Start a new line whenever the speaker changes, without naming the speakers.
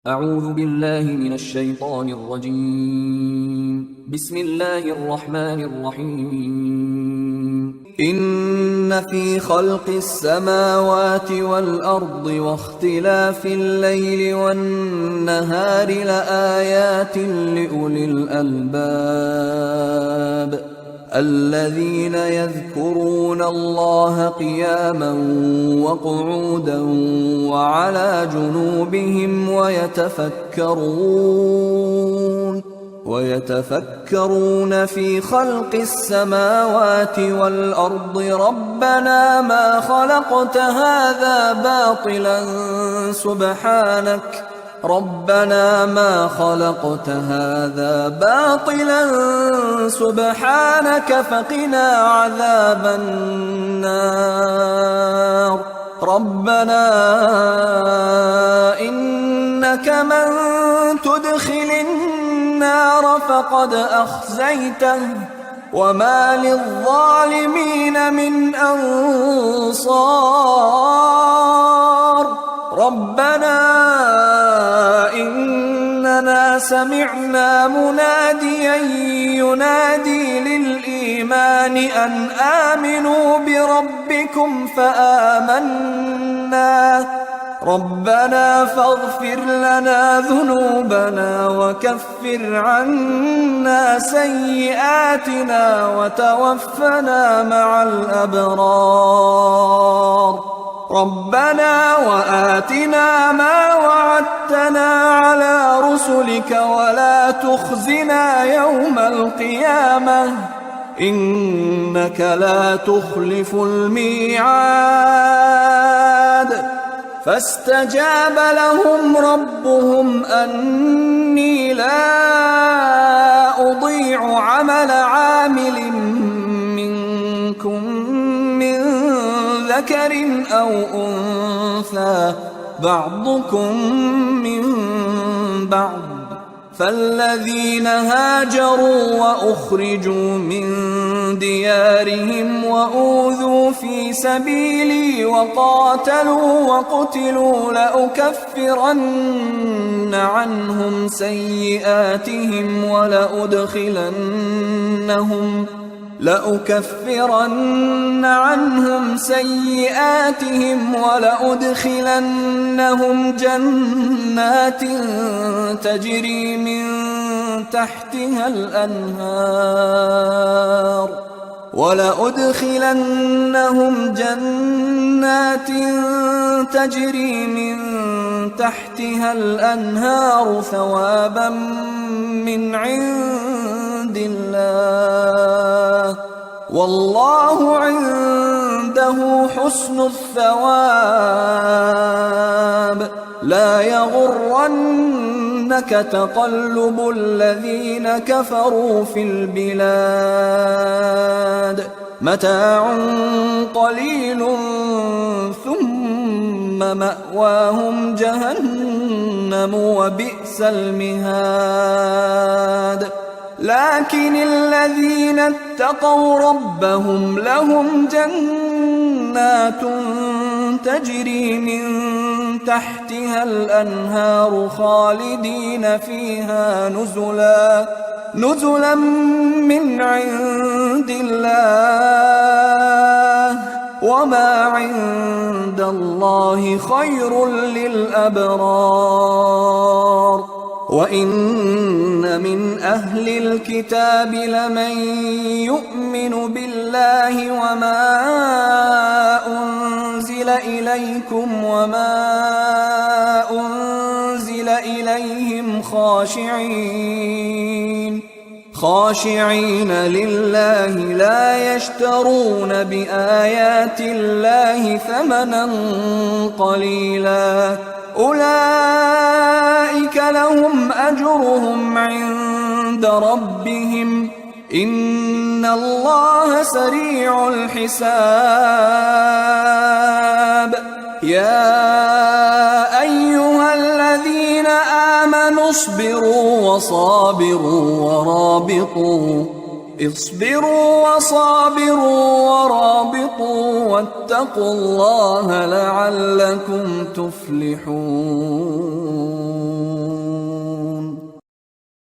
أعوذ بالله من الشيطان الرجيم. بسم الله الرحمن الرحيم. إن في خلق السماوات والأرض واختلاف الليل والنهار لآيات لأولي الألباب الذين يذكرون الله قياما وقعودا وعلى جنوبهم ويتفكرون في خلق السماوات والأرض ربنا ما خلقت هذا باطلا سبحانك فقنا عذاب النار. ربنا إنك من تدخل النار فقد أخزيته وما للظالمين من أنصار. ربنا إننا سمعنا مناديا ينادي للإيمان أن آمنوا بربكم فآمنا. ربنا فاغفر لنا ذنوبنا وكفر عنا سيئاتنا وتوفنا مع الأبرار. ربنا وآتنا ما وعدتنا على رسلك ولا تخزنا يوم القيامة إنك لا تخلف الميعاد. فاستجاب لهم ربهم أني لا أضيع عمل عامل منكم من ذكر أو أنثى بعضكم من بعض. فالذين هاجروا وأخرجوا من ديارهم وأوذوا في سبيلي وقاتلوا وقتلوا لأكفرن عنهم سيئاتهم ولأدخلنهم جنات تجري من تحتها الأنهار ثوابا من عند الله والله عنده حسن الثواب. لا يغرنك تقلب الذين كفروا في البلاد متاع قليل ثم مأواهم جهنم وبئس المهاد. لكن الذين اتقوا ربهم لهم جنات تجري من تحتها الأنهار خالدين فيها نزلا من عند الله وما عند الله خير للأبرار. وإن من أهل الكتاب لمن يؤمن بالله وما أنزل إليكم وما أنزل إليهم خاشعين لله لا يشترون بآيات الله ثمنا قليلا. أولئك لهم أجرهم عند ربهم إن الله سريع الحساب. يا أيها الذين آمنوا اصبروا وصابروا ورابطوا واتقوا الله لعلكم تفلحون.